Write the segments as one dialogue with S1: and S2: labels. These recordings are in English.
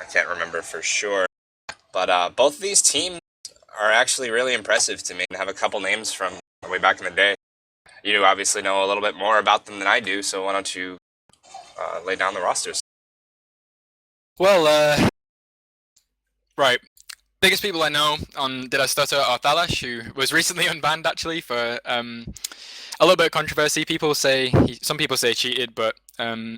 S1: can't remember for sure. But both of these teams are actually really impressive to me and have a couple names from way back in the day. You obviously know a little bit more about them than I do, so why don't you lay down the rosters?
S2: Well, right. Biggest people I know on Did I Stutter are Thalash, who was recently unbanned actually for a little bit of controversy. Some people say cheated, but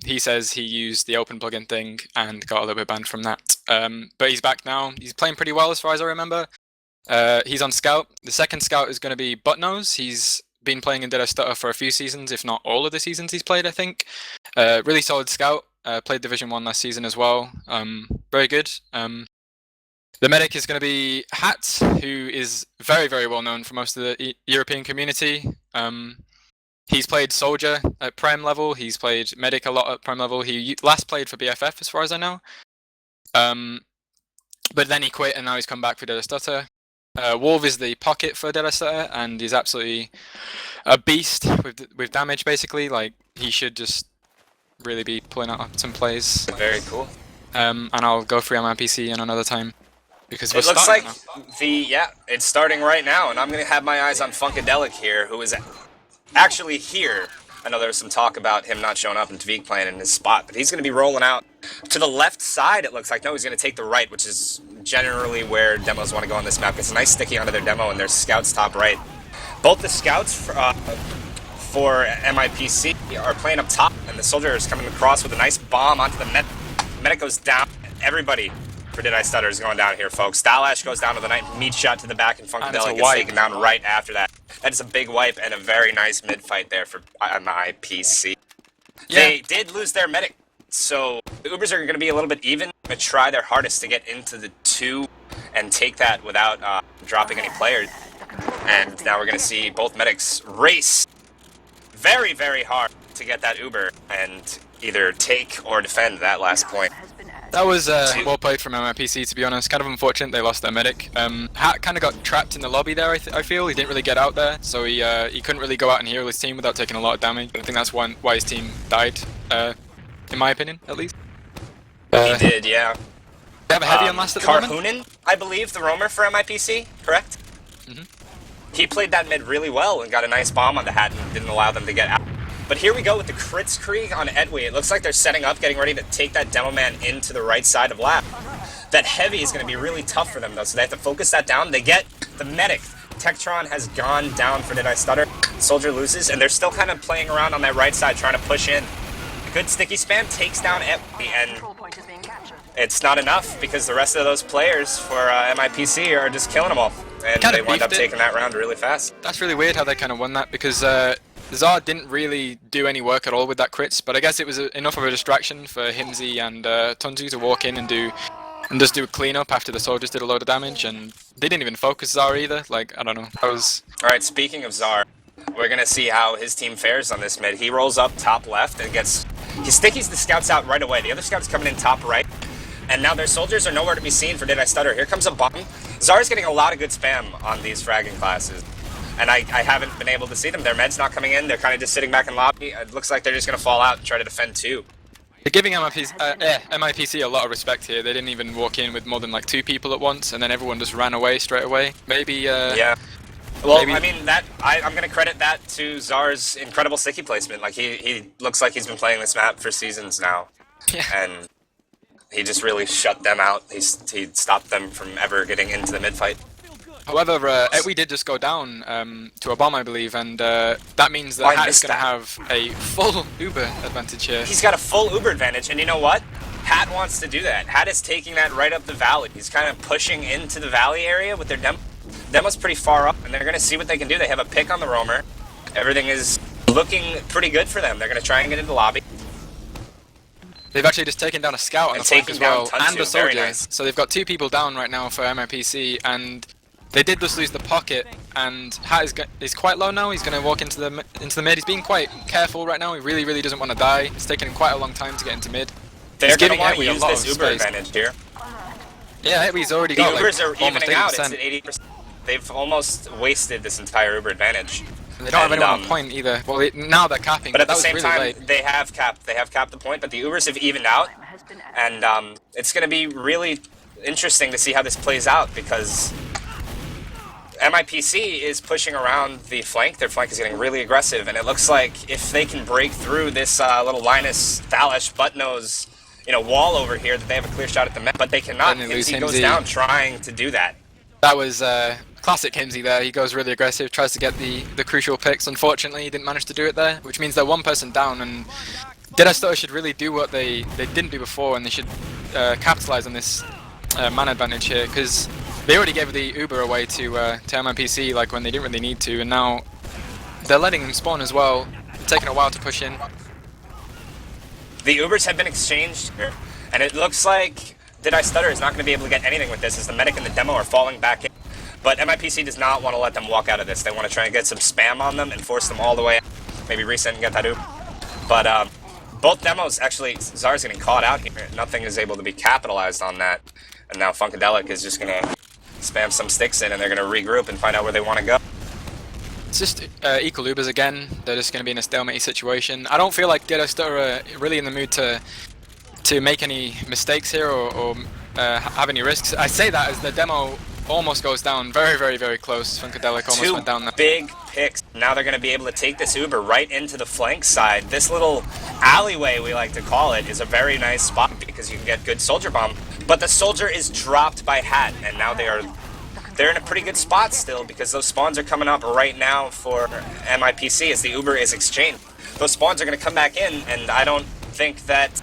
S2: he says he used the open plugin thing and got a little bit banned from that. But he's back now. He's playing pretty well as far as I remember. He's on Scout. The second Scout is going to be Buttnose. He's been playing in Did I Stutter for a few seasons, if not all of the seasons he's played, I think. Really solid Scout. Played Division 1 last season as well. Very good. The medic is going to be Hat, who is very, very well known for most of the European community. He's played Soldier at Prem level. He's played Medic a lot at Prem level. He last played for BFF, as far as I know. But then he quit, and now he's come back for Did I Stutter. Wolf is the pocket for Did I Stutter, and he's absolutely a beast with damage, basically. Like, he should just really be pulling out some plays.
S1: Very cool.
S2: And I'll go through MIPC in another time. Because
S1: it looks like it's starting right now, and I'm going to have my eyes on Funkadelic here, who is actually here. I know there was some talk about him not showing up and Tvik playing in his spot, but he's going to be rolling out to the left side, it looks like. No, he's going to take the right, which is generally where demos want to go on this map. It's a nice sticky onto their demo, and there's scouts top right. Both the scouts for MIPC are playing up top, and the soldier is coming across with a nice bomb onto the medic goes down. Everybody for Did I Stutter is going down here, folks. Stalash goes down to the night, meat shot to the back, and Funkadelic gets taken down right after that. That is a big wipe and a very nice mid-fight there for MIPC. Yeah. They did lose their medic, so the Ubers are going to be a little bit even. They're going to try their hardest to get into the 2 and take that without dropping any players. And now we're going to see both medics race very, very hard to get that Uber and either take or defend that last point.
S2: That was well played from MIPC, to be honest. Kind of unfortunate they lost their medic. Hat kind of got trapped in the lobby there, I feel. He didn't really get out there, so he couldn't really go out and heal his team without taking a lot of damage. I think that's why his team died, in my opinion, at least.
S1: He did, yeah.
S2: They have a heavy on last at the moment?
S1: Karhunen, I believe, the roamer for MIPC, correct?
S2: Mm-hmm.
S1: He played that mid really well and got a nice bomb on the Hat and didn't allow them to get out. But here we go with the Kritzkrieg on Edwey. It looks like they're setting up, getting ready to take that demo man into the right side of lap. That heavy is going to be really tough for them, though, so they have to focus that down. They get the medic. Tektron has gone down for Did I Stutter. Soldier loses, and they're still kind of playing around on that right side, trying to push in. A good sticky spam takes down Edwey, and it's not enough because the rest of those players for MIPC are just killing them all. And they wind up taking that round really fast.
S2: That's really weird how they kind of won that, because Zar didn't really do any work at all with that crits, but I guess it was enough of a distraction for Himsy and Tunzu to walk in and just do a cleanup after the soldiers did a load of damage, and they didn't even focus Zar either. Like, I don't know. That was...
S1: Alright, speaking of Zar, we're gonna see how his team fares on this mid. He rolls up top left and gets... He stickies the scouts out right away. The other scouts coming in top right, and now their soldiers are nowhere to be seen for Did I Stutter. Here comes a bomb. Zar's getting a lot of good spam on these fragging classes. And I haven't been able to see them. Their med's not coming in. They're kind of just sitting back in lobby. It looks like they're just going to fall out and try to defend 2.
S2: They're giving MIPC a lot of respect here. They didn't even walk in with more than like 2 people at once, and then everyone just ran away straight away. Maybe,
S1: yeah. Well, maybe... I mean, I'm going to credit that to Zar's incredible sticky placement. Like, he looks like he's been playing this map for seasons now.
S2: Yeah.
S1: And he just really shut them out. He stopped them from ever getting into the mid-fight.
S2: However, Edwey did just go down to a bomb, I believe, and that means that Hat is going to have a full Uber advantage here.
S1: He's got a full Uber advantage, and you know what? Hat wants to do that. Hat is taking that right up the valley. He's kind of pushing into the valley area with their demo. Demo's pretty far up, and they're going to see what they can do. They have a pick on the roamer. Everything is looking pretty good for them. They're going to try and get into the lobby.
S2: They've actually just taken down a scout on the flank as well, and a soldier. Nice. So they've got 2 people down right now for MIPC, and they did just lose the pocket, and Hat is quite low now. He's going to walk into the mid. He's being quite careful right now. He really, really doesn't want to die. It's taken him quite a long time to get into mid.
S1: They're going to want to use this Uber advantage here.
S2: Yeah, Edwey's already got
S1: the Ubers
S2: like
S1: are evening
S2: 80%.
S1: out. It's at 80%. They've almost wasted this entire Uber advantage.
S2: They don't have anyone on point either. Well, now they're capping.
S1: But at the
S2: that
S1: same
S2: was really
S1: time,
S2: late.
S1: they have capped the point, but the Ubers have evened out. And it's going to be really interesting to see how this plays out, because MIPC is pushing around the flank. Their flank is getting really aggressive, and it looks like if they can break through this little Linus, Thalash, Buttnose, wall over here, that they have a clear shot at the map, but they cannot. Himsy goes down trying to do that.
S2: That was classic Himsy there. He goes really aggressive, tries to get the crucial picks. Unfortunately, he didn't manage to do it there, which means they're one person down, and Did I Stutter should really do what they didn't do before, and they should capitalize on this man advantage here, because they already gave the Uber away to MIPC like when they didn't really need to, and now they're letting them spawn as well, taking a while to push in.
S1: The Ubers have been exchanged here, and it looks like Did I Stutter is not going to be able to get anything with this, as the medic and the demo are falling back in. But MIPC does not want to let them walk out of this. They want to try and get some spam on them and force them all the way out. Maybe reset and get that Uber. But both demos, actually, Zar's getting caught out here. Nothing is able to be capitalized on that. And now Funkadelic is just going to spam some sticks in, and they're going to regroup and find out where they want to go.
S2: It's just equal Ubers again. They're just going to be in a stalemate situation. I don't feel like Did I Stutter are really in the mood to make any mistakes here or have any risks. I say that as the demo almost goes down. Very, very, very close. Funkadelic almost went down there.
S1: Big picks. Now they're going to be able to take this Uber right into the flank side. This little alleyway, we like to call it, is a very nice spot because you can get good soldier bomb. But the soldier is dropped by Hat, and now they're in a pretty good spot still, because those spawns are coming up right now for MIPC as the Uber is exchanged. Those spawns are going to come back in, and I don't think that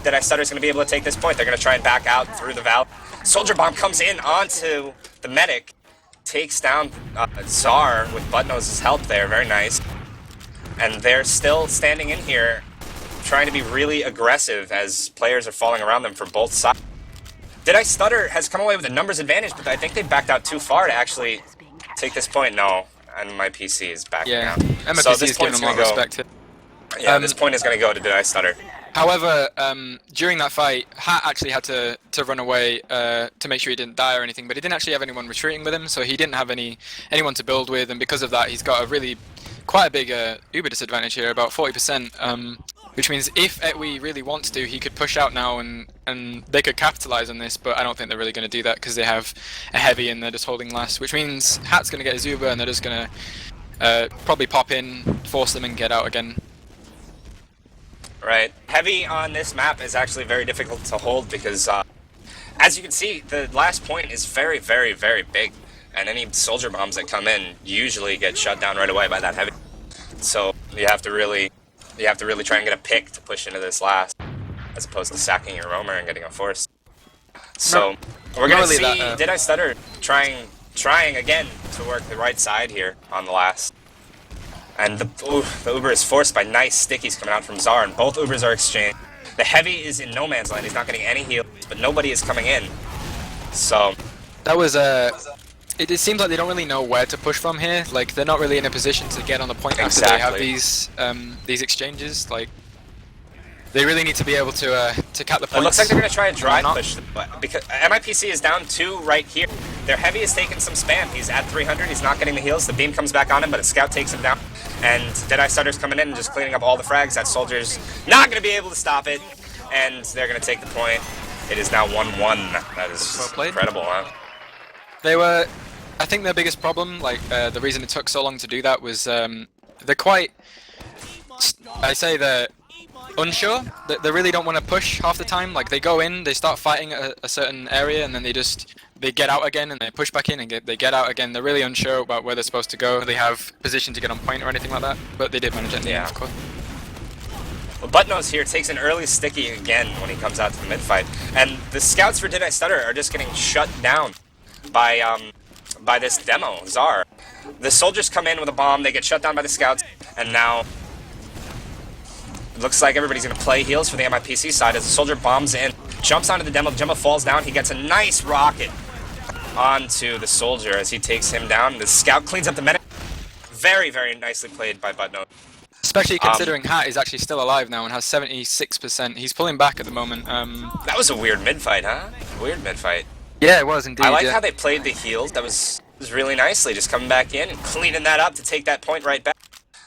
S1: Did I Stutter is going to be able to take this point. They're going to try and back out through the valley. Soldier bomb comes in onto the medic, takes down Zar with Buttnose's help there. Very nice. And they're still standing in here, trying to be really aggressive as players are falling around them for both sides. Did I Stutter has come away with a numbers advantage, but I think they backed out too far to actually take this point. No, and my PC is backing out.
S2: MIPC
S1: So this
S2: is giving
S1: point's
S2: them a
S1: going
S2: lot
S1: to
S2: of
S1: go.
S2: respect here.
S1: Yeah, this point is going to go to Did I Stutter.
S2: However, during that fight, Hat actually had to run away to make sure he didn't die or anything, but he didn't actually have anyone retreating with him, so he didn't have anyone to build with, and because of that, he's got a quite a big Uber disadvantage here, about 40%, which means if we really wants to, he could push out now and they could capitalize on this, but I don't think they're really going to do that because they have a heavy and they're just holding last, which means Hat's going to get his Uber and they're just going to probably pop in, force them and get out again.
S1: Right. Heavy on this map is actually very difficult to hold because, as you can see, the last point is very, very, very big, and any soldier bombs that come in usually get shut down right away by that heavy. So you have to really try and get a pick to push into this last, as opposed to sacking your roamer and getting a force. So we're gonna see Did I Stutter trying again to work the right side here on the last. And the Uber is forced by nice stickies coming out from Zar, and both Ubers are exchanged. The heavy is in no man's land. He's not getting any heals, but nobody is coming in. So
S2: that was it seems like they don't really know where to push from here. Like they're not really in a position to get on the point after they have these exchanges. Like they really need to be able to cap the points.
S1: It looks like they're going to try a dry push, because MIPC is down 2 right here. Their heavy is taking some spam. He's at 300. He's not getting the heals. The beam comes back on him, but a scout takes him down. And Did I Stutter's coming in and just cleaning up all the frags. That soldier's not going to be able to stop it, and they're going to take the point. It is now 1-1. That is incredible, huh?
S2: They were, I think their biggest problem, like the reason it took so long to do that was they're quite, I say they're unsure. They really don't want to push half the time. Like they go in, they start fighting at a certain area, and then they get out again, and they push back in, and they get out again. They're really unsure about where they're supposed to go. They have position to get on point or anything like that, but they did manage it in the end, of course.
S1: Well, Buttnose here takes an early sticky again when he comes out to the mid-fight, and the scouts for Did I Stutter are just getting shut down by this demo, Zar. The soldiers come in with a bomb, they get shut down by the scouts, and now it looks like everybody's going to play heals for the MIPC side as the soldier bombs in, jumps onto the demo falls down, he gets a nice rocket onto the soldier as he takes him down. The scout cleans up the medic. Very, very nicely played by Buttnose.
S2: Especially considering Hat is actually still alive now and has 76%. He's pulling back at the moment.
S1: That was a weird mid-fight, huh? Weird mid-fight.
S2: Yeah, it was indeed.
S1: I like how they played the heals. That was This is really nicely, just coming back in and cleaning that up to take that point right back.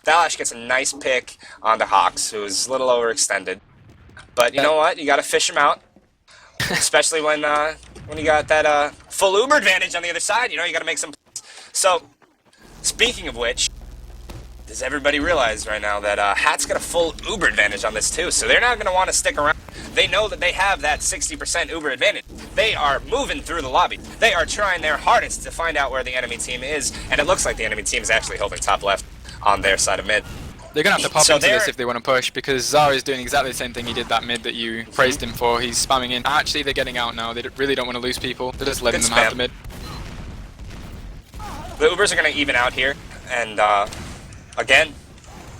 S1: Valash gets a nice pick onto Hawks, who is a little overextended. But you know what? You got to fish him out, especially when you got that full Uber advantage on the other side. You know, you got to make some plays. So, speaking of which, does everybody realize right now that Hat's got a full Uber advantage on this too? So they're not going to want to stick around. They know that they have that 60% Uber advantage. They are moving through the lobby. They are trying their hardest to find out where the enemy team is, and it looks like the enemy team is actually holding top left on their side of mid.
S2: They're going to have to pop into this if they want to push, because Zara is doing exactly the same thing he did that mid that you praised him for. He's spamming in. Actually, they're getting out now. They really don't want to lose people. They're just letting them have the mid.
S1: The Ubers are going to even out here, and again,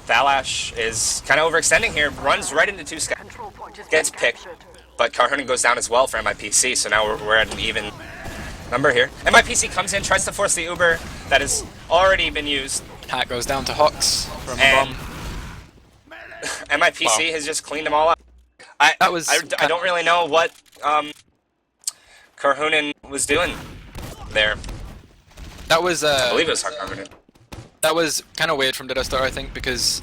S1: Valash is kind of overextending here, runs right into 2 scouts, gets picked, but konr goes down as well for MIPC, so now we're at an even number here. MIPC comes in, tries to force the Uber that has already been used.
S2: Hat goes down to Hawks from the
S1: And
S2: bomb.
S1: MIPC has just cleaned them all up. I don't really know what konr was doing there.
S2: That was
S1: I believe it was konr.
S2: That was kind of weird from Did I Stutter, I think, because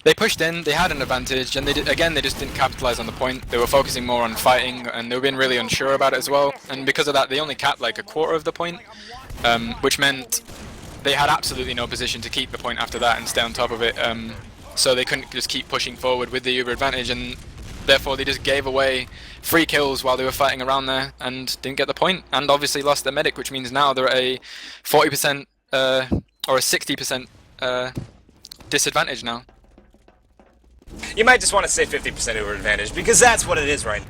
S2: they pushed in, they had an advantage, and they just didn't capitalize on the point. They were focusing more on fighting, and they were being really unsure about it as well. And because of that, they only capped like a quarter of the point, which meant they had absolutely no position to keep the point after that and stay on top of it. So they couldn't just keep pushing forward with the Uber advantage, and therefore they just gave away free kills while they were fighting around there and didn't get the point, and obviously lost their medic, which means now they're at a 40% or a 60% disadvantage now.
S1: You might just want to say 50% Uber advantage, because that's what it is right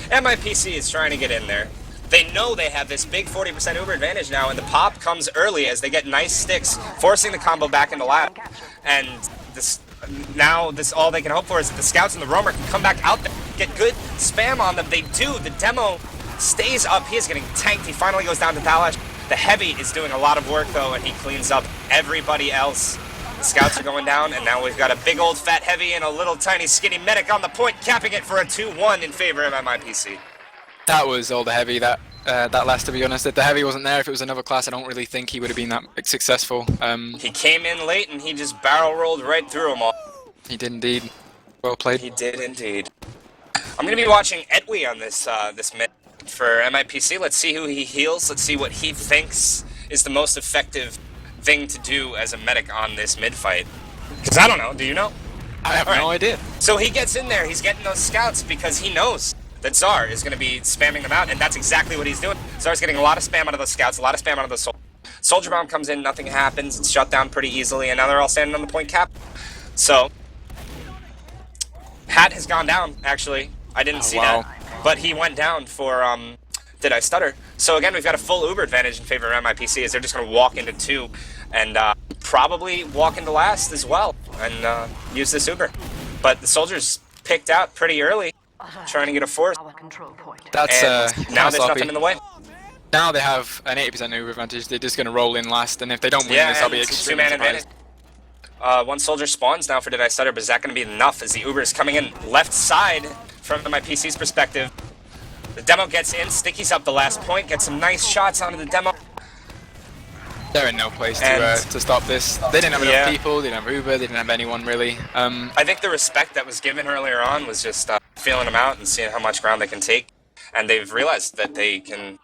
S1: now. MIPC is trying to get in there. They know they have this big 40% Uber advantage now, and the pop comes early as they get nice sticks, forcing the combo back into lab. And now all they can hope for is that the scouts and the roamer can come back out there, get good spam on them. They do. The demo stays up. He is getting tanked. He finally goes down to Valash. The heavy is doing a lot of work though, and he cleans up everybody else. The scouts are going down, and now we've got a big old fat heavy and a little tiny skinny medic on the point, capping it for a 2-1 in favor of MIPC.
S2: That was all the heavy that last, to be honest. If the heavy wasn't there, if it was another class, I don't really think he would have been that successful.
S1: He came in late and he just barrel rolled right through them all.
S2: He did indeed. Well played.
S1: He did indeed. I'm going to be watching Arie on this mid for MIPC. Let's see who he heals. Let's see what he thinks is the most effective thing to do as a medic on this mid fight. Because I don't know. Do you know?
S2: I have no idea.
S1: So he gets in there. He's getting those scouts because he knows that Czar is going to be spamming them out, and that's exactly what he's doing. Czar's getting a lot of spam out of those scouts, a lot of spam out of those soldiers. Soldier bomb comes in, nothing happens, it's shut down pretty easily, and now they're all standing on the point cap. So, Hat has gone down, actually. I didn't see that. But he went down for, Did I Stutter? So again, we've got a full Uber advantage in favor of MIPC, as they're just going to walk into 2, and probably walk into last as well, and use this Uber. But the soldiers picked out pretty early, trying to get a force.
S2: That's
S1: now there's nothing in the way.
S2: Now they have an 80% Uber advantage. They're just going to roll in last, and if they don't win this, I'll be extremely surprised.
S1: One soldier spawns now for Did I Stutter, but is that going to be enough as the Uber is coming in left side from MIPC's perspective? The demo gets in, Sticky's up the last point, gets some nice shots onto the demo.
S2: They're in no place to stop this. They didn't have enough people, they didn't have Uber, they didn't have anyone really.
S1: I think the respect that was given earlier on was just feeling them out and seeing how much ground they can take. And they've realized that they can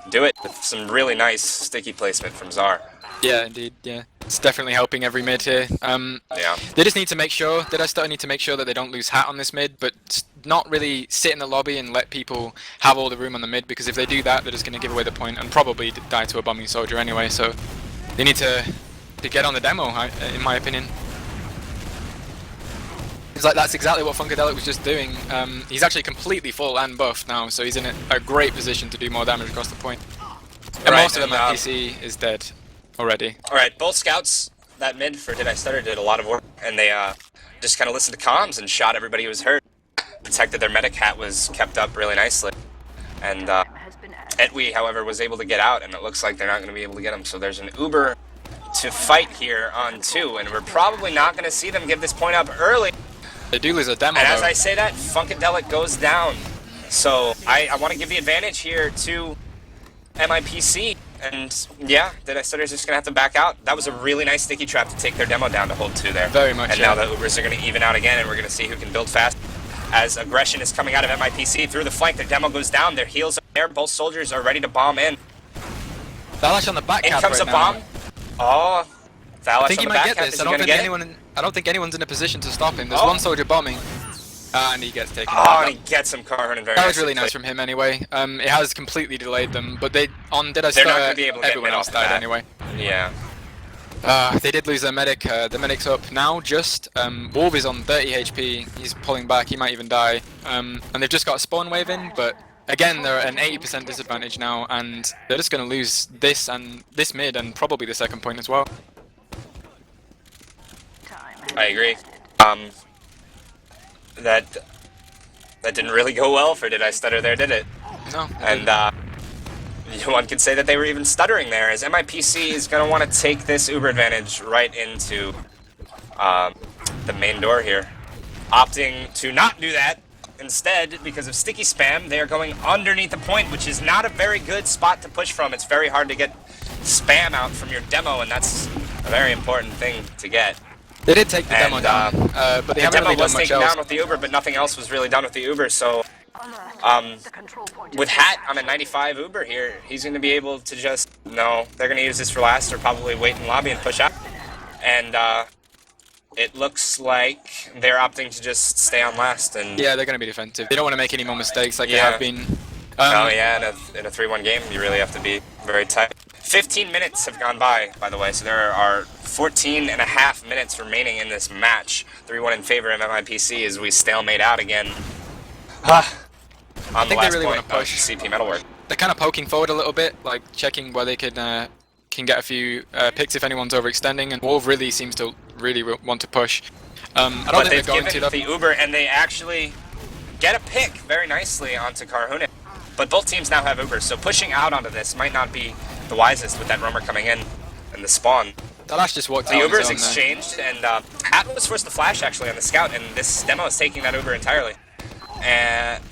S1: do it with some really nice sticky placement from Czar.
S2: Yeah, indeed, yeah. It's definitely helping every mid here. They just need to make sure, Did I Stutter need to make sure that they don't lose Hat on this mid, but not really sit in the lobby and let people have all the room on the mid, because if they do that, they're just going to give away the point and probably die to a bombing soldier anyway, so they need to get on the demo, in my opinion. It's like that's exactly what Funkadelic was just doing. He's actually completely full and buffed now, so he's in a great position to do more damage across the point. And most of them at PC is dead already. Alright,
S1: both scouts, that mid for Did I Stutter, did a lot of work, and they just kind of listened to comms and shot everybody who was hurt. Protected their medic. Hat was kept up really nicely. And Arie, however, was able to get out, and it looks like they're not going to be able to get him. So there's an Uber to fight here on 2, and we're probably not going to see them give this point up early.
S2: They do lose a demo,
S1: and as I say that, Funkadelic goes down. So I want to give the advantage here to MIPC. And yeah, Did I Stutter is just going to have to back out. That was a really nice sticky trap to take their demo down to hold 2 there.
S2: Very much.
S1: And now the Ubers are going to even out again, and we're going to see who can build fast. As aggression is coming out of MIPC through the flank, their demo goes down, their heals are there, both soldiers are ready to bomb in.
S2: Valash on the back
S1: In
S2: cap
S1: comes
S2: right
S1: a
S2: now.
S1: bomb. Oh, Valash
S2: I think
S1: on
S2: he
S1: the
S2: might
S1: back
S2: get
S1: cap.
S2: this.
S1: Is
S2: I
S1: he
S2: don't
S1: gonna
S2: think
S1: get it?
S2: I don't think anyone's in a position to stop him. There's
S1: Oh.
S2: one soldier bombing, and he gets taken.
S1: Oh,
S2: out.
S1: and he gets him, Karhunen. Very
S2: That was
S1: nicely
S2: really nice
S1: played.
S2: from him anyway. It has completely delayed them, but they on Did I
S1: They're not
S2: Stutter,
S1: gonna be able to get
S2: everyone
S1: mid
S2: else
S1: off
S2: died
S1: that.
S2: anyway.
S1: Yeah.
S2: They did lose their medic. The medic's up now. Just Wolf is on 30 HP. He's pulling back. He might even die. And they've just got a spawn wave in, but again they're at an 80% disadvantage now, and they're just going to lose this and this mid and probably the second point as well.
S1: I agree. That didn't really go well for Did I Stutter there, did it?
S2: No.
S1: And one could say that they were even stuttering there, as MIPC is going to want to take this Uber advantage right into the main door here. Opting to not do that. Instead, because of sticky spam, they are going underneath the point, which is not a very good spot to push from. It's very hard to get spam out from your demo, and that's a very important thing to get.
S2: They did take the demo
S1: And,
S2: down, but they
S1: The
S2: haven't
S1: demo
S2: really done
S1: was
S2: much
S1: taken
S2: else.
S1: down with the Uber, but nothing else was really done with the Uber, so with Hat on a 95 Uber here, he's going to be able to just, no, they're going to use this for last, or probably wait in lobby and push out. And it looks like they're opting to just stay on last. And
S2: Yeah, they're going to be defensive. They don't want to make any more mistakes like they
S1: Yeah.
S2: have been.
S1: oh yeah, in a 3-1 game, you really have to be very tight. 15 minutes have gone by the way, so there are 14 and a half minutes remaining in this match. 3-1 in favor of MIPC as we stalemate out again. On the
S2: think they
S1: last
S2: really
S1: point
S2: wanna push.
S1: of CP Metalworks.
S2: They're kind of poking forward a little bit, like checking where they can get a few picks if anyone's overextending, and Wolf really seems to really want to push. I don't
S1: But
S2: think
S1: they've
S2: they're going to.
S1: given the Uber, and they actually get a pick very nicely onto Karhunen. But both teams now have Ubers, so pushing out onto this might not be the wisest with that roamer coming in and the spawn.
S2: Dalash just walked
S1: The
S2: out on
S1: Uber
S2: his
S1: is
S2: own there.
S1: exchanged, and Hat was forced to flash actually on the scout, and this demo is taking that Uber entirely. And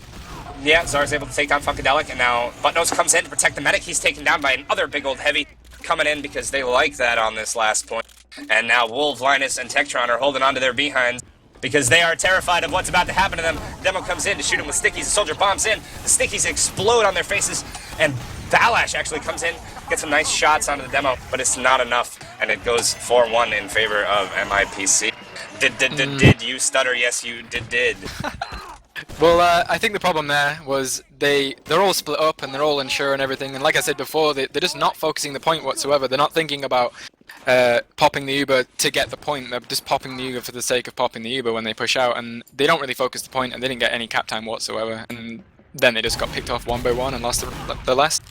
S1: yeah, Zar's able to take down Funkadelic, and now Buttnose comes in to protect the medic. He's taken down by another big old heavy coming in because they like that on this last point. And now Wolf, Linus, and Tektron are holding on to their behinds because they are terrified of what's about to happen to them. Demo comes in to shoot him with stickies. The soldier bombs in. The stickies explode on their faces, and Valash actually comes in, gets some nice shots onto the demo, but it's not enough, and it goes 4-1 in favor of MIPC. Did you stutter? Yes, you did.
S2: Well, I think the problem there was they're all split up and they're all unsure and everything. And like I said before, they're just not focusing the point whatsoever. They're not thinking about popping the Uber to get the point. They're just popping the Uber for the sake of popping the Uber when they push out, and they don't really focus the point, and they didn't get any cap time whatsoever. And then they just got picked off one by one and lost the last.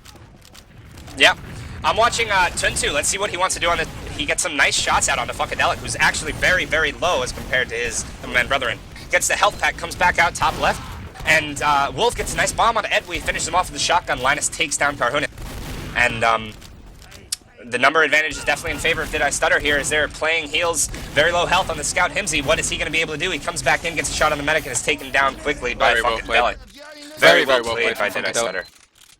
S1: Yeah. I'm watching Tuntu. Let's see what he wants to do on this. He gets some nice shots out onto Funkadelic, who's actually very, very low as compared to his man brethren. Gets the health pack, comes back out top left, and Wolf gets a nice bomb onto Edwy, finishes him off with the shotgun. Linus takes down Karhunen. And the number advantage is definitely in favor of Did I Stutter here, as they're playing heals, very low health on the scout Himsy. What is he going to be able to do? He comes back in, gets a shot on the medic, and is taken down quickly by
S2: Very well
S1: Funkadelic.
S2: played.
S1: Very
S2: Very
S1: well
S2: well
S1: played by
S2: played from
S1: Did I
S2: Funkadelic.
S1: Stutter.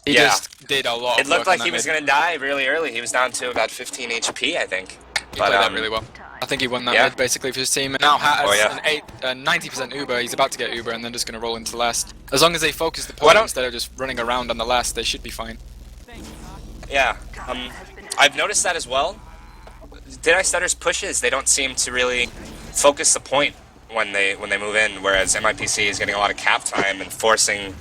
S2: He
S1: Yeah.
S2: just did a lot.
S1: It looked like he was going to die really early. He was down to about 15 HP, I think.
S2: He played that really well. I think he won that mid basically for his team. And now Hat has an 90% Uber. He's about to get Uber and then just going to roll into the last. As long as they focus the point instead of just running around on the last, they should be fine.
S1: Yeah, I've noticed that as well. Did I Stutter's pushes, they don't seem to really focus the point when they move in, whereas MIPC is getting a lot of cap time and forcing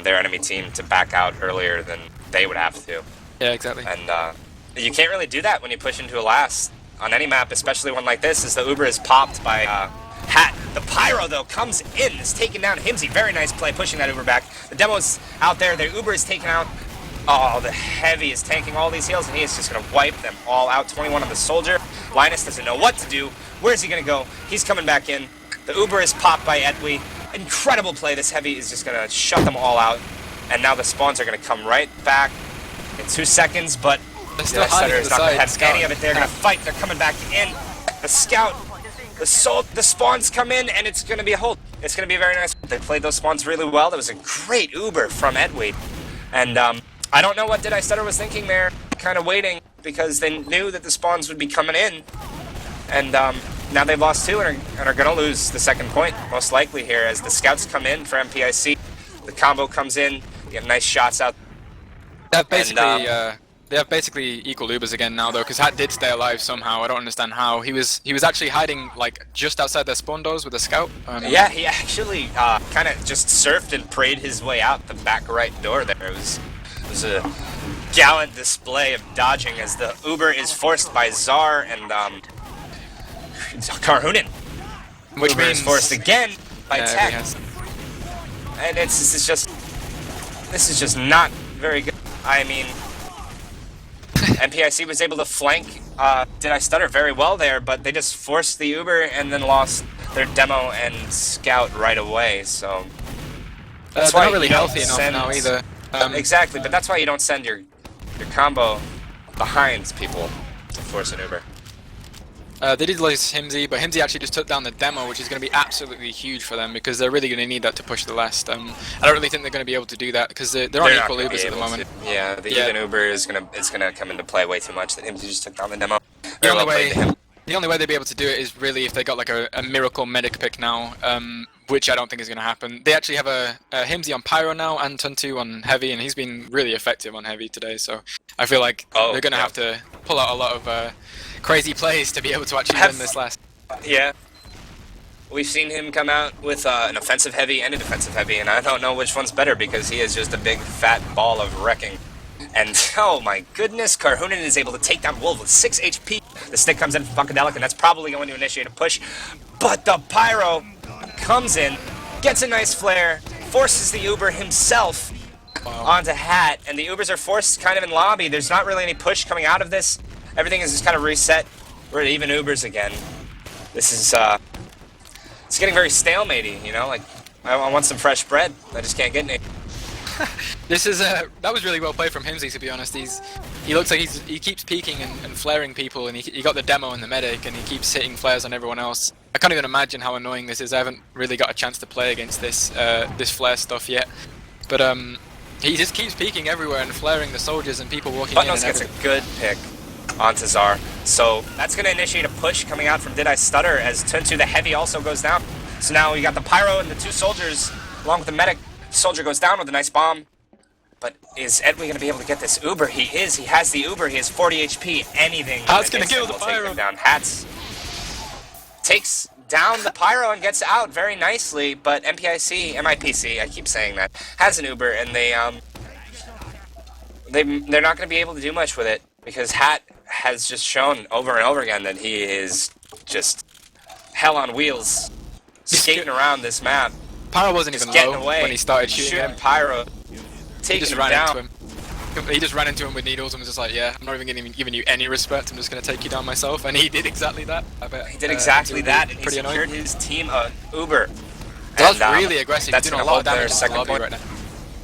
S1: their enemy team to back out earlier than they would have to.
S2: Yeah, exactly.
S1: And you can't really do that when you push into a last on any map, especially one like this, as the Uber is popped by Hat. The Pyro, though, comes in, is taken down. Himsy, very nice play, pushing that Uber back. The demo's out there, their Uber is taken out. Oh, the Heavy is tanking all these heals, and he is just going to wipe them all out. 21 on the Soldier. Linus doesn't know what to do. Where's he going to go? He's coming back in. The Uber is popped by Edwy. Incredible play. This Heavy is just going to shut them all out. And now the spawns are going to come right back in 2 seconds, but the Stutter is not going to have any of it. They're going to fight. They're coming back in. The Scout, the spawns come in, and it's going to be a hold. It's going to be very nice. They played those spawns really well. That was a great Uber from Edwy. And I don't know what Did I Stutter was thinking there, kind of waiting, because they knew that the spawns would be coming in. And now they've lost 2 and are going to lose the second point, most likely here, as the scouts come in for MPIC. The combo comes in, you get nice shots out.
S2: They have basically, they have basically equal Ubers again now, though, because Hat did stay alive somehow. I don't understand how. He was actually hiding like just outside their spawn doors with a scout.
S1: Yeah, he actually kind of just surfed and prayed his way out the back right door there. It was a gallant display of dodging as the Uber is forced by Czar and Karhunin.
S2: Which
S1: Uber
S2: means
S1: is forced again by Tech. And this is just not very good. I mean, MPIC was able to flank Did I Stutter very well there, but they just forced the Uber and then lost their demo and scout right away. So that's
S2: they're
S1: why
S2: not really
S1: you don't
S2: healthy enough
S1: send,
S2: now either.
S1: Exactly, but that's why you don't send your combo behind people to force an Uber.
S2: They did lose Himsy, but Himsy actually just took down the demo, which is going to be absolutely huge for them because they're really going to need that to push the last. I don't really think they're going to be able to do that because they're on equal Ubers at the moment.
S1: Yeah, the even Uber is gonna come into play way too much. That Himsy just took down the demo.
S2: The only way they'd be able to do it is really if they got like a miracle medic pick now, which I don't think is going to happen. They actually have a Himsy on Pyro now and Tuntu on Heavy, and he's been really effective on Heavy today. So I feel like they're going to have to pull out a lot of crazy plays to be able to actually win this last.
S1: Yeah. We've seen him come out with an offensive heavy and a defensive heavy, and I don't know which one's better because he is just a big fat ball of wrecking. And oh my goodness, Karhunin is able to take down Wolf with 6 HP. The stick comes in from Funkadelic, and that's probably going to initiate a push. But the Pyro comes in, gets a nice flare, forces the Uber himself onto Hat, and the Ubers are forced kind of in lobby. There's not really any push coming out of this. Everything is just kind of reset. We're at even Ubers again. This is, it's getting very stalematey, you know? Like, I want some fresh bread. I just can't get any.
S2: This is that was really well played from Himsy, to be honest. He looks like he keeps peeking and flaring people, and he got the demo and the medic, and he keeps hitting flares on everyone else. I can't even imagine how annoying this is. I haven't really got a chance to play against this this flare stuff yet, but he just keeps peeking everywhere and flaring the soldiers and people walking in. And
S1: gets a good pick onto Czar, so that's going to initiate a push coming out from Did I Stutter as Tuntu the heavy also goes down. So now we got the Pyro and the 2 soldiers along with the medic. Soldier goes down with a nice bomb. But is Edwin going to be able to get this Uber? He is. He has the Uber. He has 40 HP. Anything.
S2: Hat's going to kill the Pyro.
S1: Down. Hats takes down the Pyro and gets out very nicely. But MIPC, I keep saying that, has an Uber, and they're not going to be able to do much with it because Hat has just shown over and over again that he is just hell on wheels, skating around this map.
S2: Pyro wasn't even low when he started shooting him.
S1: Pyro, taking him down.
S2: He just ran into him with needles and was just like, yeah, I'm not even giving you any respect, I'm just going to take you down myself. And he did exactly that. I bet.
S1: He did exactly that, and he secured his team Uber.
S2: That was really aggressive.
S1: That's
S2: He's doing a lot of damage in the lobby right now.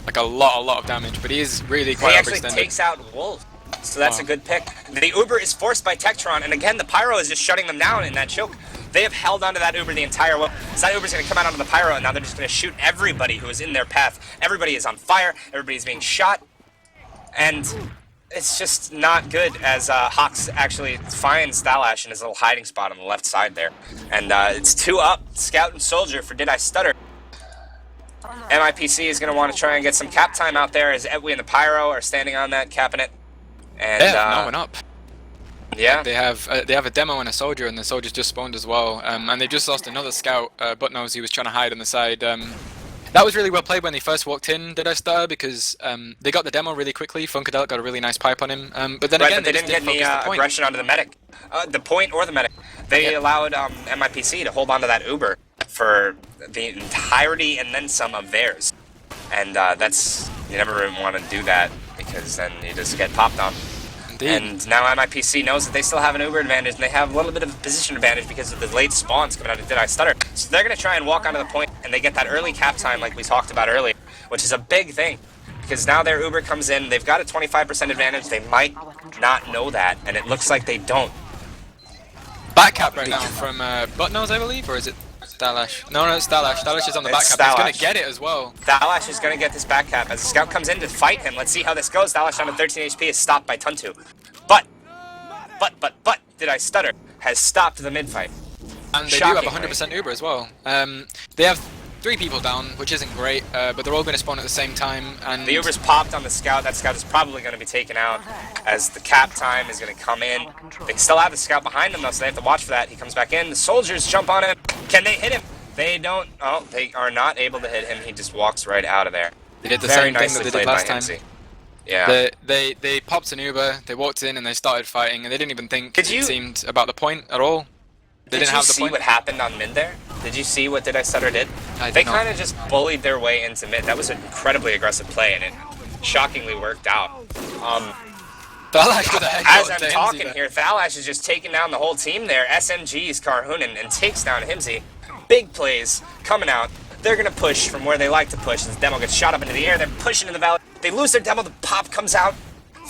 S2: Like a lot of damage, but he is really quite overextended.
S1: He actually takes out Wolf, so that's a good pick. The Uber is forced by Tektron, and again, the Pyro is just shutting them down in that choke. They have held onto that Uber the entire way. So that Uber's going to come out onto the Pyro, and now they're just going to shoot everybody who is in their path. Everybody is on fire. Everybody's being shot. And it's just not good as Hawks actually finds Stalash in his little hiding spot on the left side there. And it's 2 up, Scout and Soldier for Did I Stutter. MIPC is going to want to try and get some cap time out there as Edwin and the Pyro are standing on that cabinet. And
S2: no one up.
S1: Yeah,
S2: they have a demo and a soldier, and the soldier's just spawned as well. And they just lost another scout. Buttnose, he was trying to hide on the side. That was really well played when they first walked in, Did I Stutter, because they got the demo really quickly. Funkadelic got a really nice pipe on him. But then again,
S1: they didn't get any aggression onto the medic, the point or the medic. They allowed MIPC to hold onto that Uber for the entirety and then some of theirs. And that's, you never even want to do that because then you just get popped on.
S2: Indeed.
S1: And now MIPC knows that they still have an Uber advantage, and they have a little bit of a position advantage because of the late spawns coming out of Did I Stutter. So they're going to try and walk onto the point, and they get that early cap time like we talked about earlier, which is a big thing. Because now their Uber comes in, they've got a 25% advantage, they might not know that, and it looks like they don't.
S2: Back cap right now from Buttnose, I believe, or is it? Stalash. No, it's Stalash. Stalash is on the back
S1: It's
S2: cap. He's going
S1: Stalash.
S2: to get it as well.
S1: Stalash is going to get this back cap as the scout comes in to fight him. Let's see how this goes. Stalash down to 13 HP is stopped by Tuntu. But, Did I Stutter has stopped the mid-fight.
S2: And they do have 100% Uber as well. They have 3 people down, which isn't great, but they're all going to spawn at the same time. And
S1: the Uber's popped on the scout. That scout is probably going to be taken out as the cap time is going to come in. They still have the scout behind them though, so they have to watch for that. He comes back in. The soldiers jump on him. Can they hit him? They don't. Oh, they are not able to hit him. He just walks right out of there.
S2: They did the same thing that they did last time.
S1: Yeah.
S2: They popped an Uber, they walked in and they started fighting, and they didn't even think it seemed about the point at all. They didn't have the point. Did you see what happened on mid there? Did you see what Did I Stutter did? They kind of just bullied their way into mid. That was an incredibly aggressive play, and it shockingly worked out. Thalash with a
S1: as I'm talking here, Thalash is just taking down the whole team there. SMGs Karhunen and takes down Himsy. Big plays coming out. They're going to push from where they like to push. This demo gets shot up into the air. They're pushing in the valley. They lose their demo. The pop comes out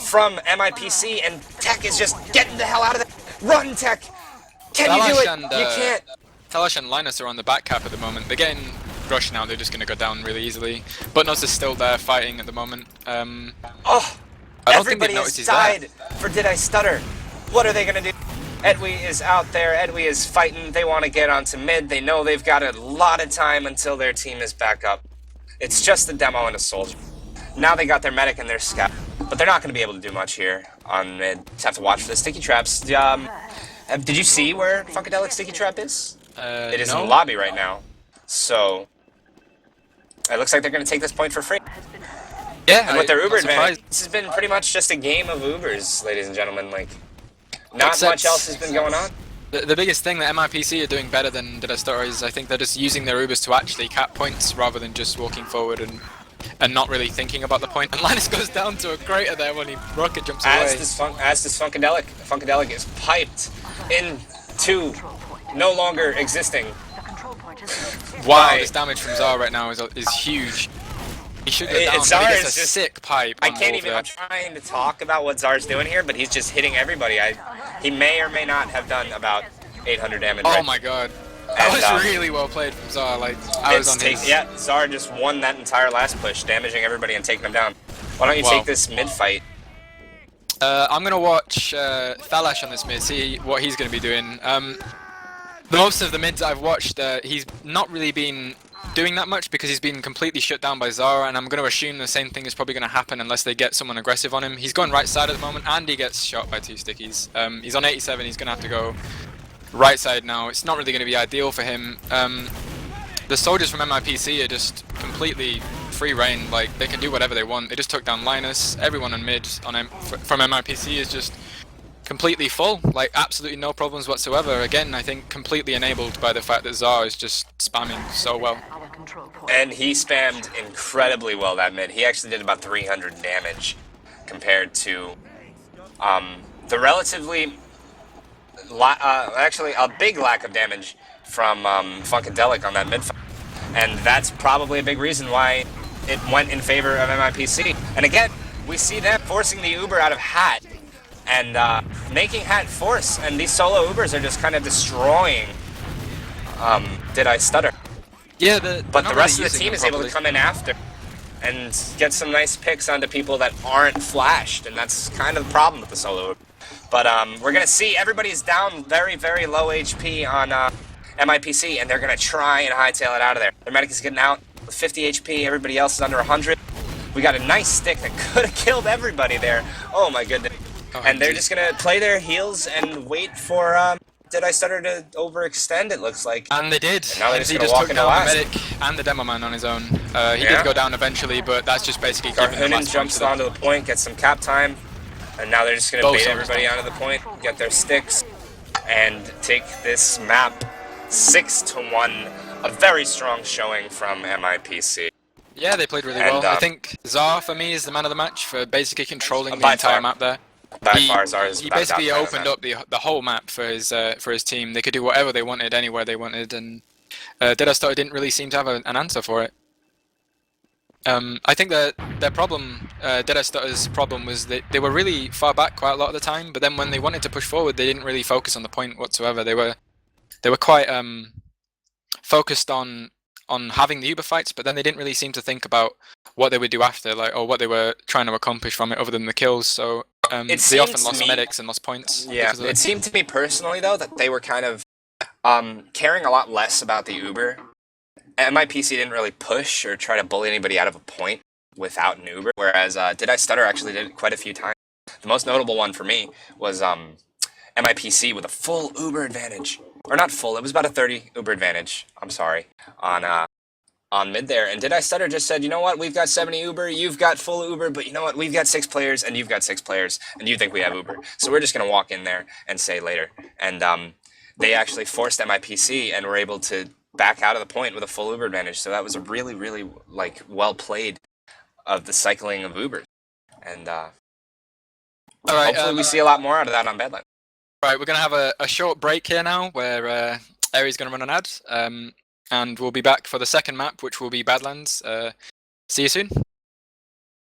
S1: from MIPC, and Tech is just getting the hell out of there. Run, Tech! Can you do it? You can't.
S2: Thalash and Linus are on the back cap at the moment. They're getting rushed now. They're just going to go down really easily. Butnos is still there fighting at the moment.
S1: Everybody has died for Did I Stutter. What are they going to do? Edwy is out there. Edwy is fighting. They want to get onto mid. They know they've got a lot of time until their team is back up. It's just a demo and a soldier. Now they got their medic and their scout, but they're not going to be able to do much here on mid. Just have to watch for the sticky traps. Did you see where Funkadelic's sticky trap is? It is in the lobby right now. So it looks like they're going to take this point for free.
S2: Yeah,
S1: and with their Uber advantage, this has been pretty much just a game of Ubers, ladies and gentlemen. Like, not much else has been going on.
S2: The biggest thing that MIPC are doing better than Did I Stutter is I think they're just using their Ubers to actually cap points rather than just walking forward and not really thinking about the point. And Linus goes down to a crater there when he rocket jumps away.
S1: As this Funkadelic. Funkadelic is piped into no longer existing.
S2: Wow, this damage from Zara right now is huge. He should go down,
S1: Zara
S2: but he gets
S1: is
S2: a
S1: just
S2: sick pipe.
S1: I can't even, I'm trying to talk about what Zar's doing here, but he's just hitting everybody. He may or may not have done about 800 damage.
S2: Oh my god. That was really well played from Zara. Like, I was on his...
S1: Yeah, Zara just won that entire last push, damaging everybody and taking them down. Why don't you take this mid fight?
S2: I'm going to watch Thalash on this mid, see what he's going to be doing. Most of the mids I've watched, he's not really been doing that much because he's been completely shut down by Zara, and I'm going to assume the same thing is probably going to happen unless they get someone aggressive on him. He's going right side at the moment, and he gets shot by 2 stickies. He's on 87, he's going to have to go right side now. It's not really going to be ideal for him. The soldiers from MIPC are just completely free reign, like they can do whatever they want. They just took down Linus. Everyone on mid from MIPC is just completely full, like absolutely no problems whatsoever. Again, I think completely enabled by the fact that Zara is just spamming so well.
S1: And he spammed incredibly well that mid. He actually did about 300 damage compared to the relatively, actually a big lack of damage from Funkadelic on that mid fight. And that's probably a big reason why it went in favor of MIPC. And again, we see them forcing the Uber out of Hat and making Hat force, and these solo Ubers are just kind of destroying Did I Stutter.
S2: Yeah,
S1: but the rest of the team is able to come in after and get some nice picks onto people that aren't flashed, and that's kind of the problem with the solo Uber. But we're going to see everybody's down very, very low HP on MIPC, and they're going to try and hightail it out of there. Their medic is getting out with 50 HP, everybody else is under 100. We got a nice stick that could have killed everybody there. Oh my goodness. And they're just going to play their heals and wait for Did I Stutter to overextend, it looks like.
S2: And they did.
S1: And now they're
S2: he
S1: just
S2: took down
S1: last.
S2: the medic and the demo man on his own. He did go down eventually, but that's just basically giving them last
S1: jumps onto the point, gets some cap time, and now they're just going to bait everybody onto the point, get their sticks, and take this map 6-1. A very strong showing from MIPC.
S2: Yeah, they played really well. I think Zar, for me, is the man of the match for basically controlling the entire map there. He basically opened up the whole map for his team. They could do whatever they wanted, anywhere they wanted, and Did I Stutter didn't really seem to have an answer for it. I think that their problem, Did I Stutter's problem, was that they were really far back quite a lot of the time, but then when they wanted to push forward, they didn't really focus on the point whatsoever. They were quite focused on having the Uber fights, but then they didn't really seem to think about what they would do after, like, or what they were trying to accomplish from it other than the kills. So they often lost medics and lost points.
S1: Yeah, it seemed to me personally though that they were kind of caring a lot less about the Uber. MIPC didn't really push or try to bully anybody out of a point without an Uber, whereas Did I Stutter actually did it quite a few times. The most notable one for me was MIPC with a full Uber advantage. Or not full, it was about a 30 Uber advantage, I'm sorry, on mid there. And Did I Stutter just said, you know what, we've got 70 Uber, you've got full Uber, but you know what, we've got 6 players, and you've got 6 players, and you think we have Uber. So we're just going to walk in there and say later. And they actually forced MIPC and were able to back out of the point with a full Uber advantage. So that was a really, really, like, well played of the cycling of Ubers. And hopefully we see a lot more out of that on Badlands.
S2: Right, we're going to have a short break here now where Arie's going to run an ad, and we'll be back for the second map, which will be Badlands. See you soon.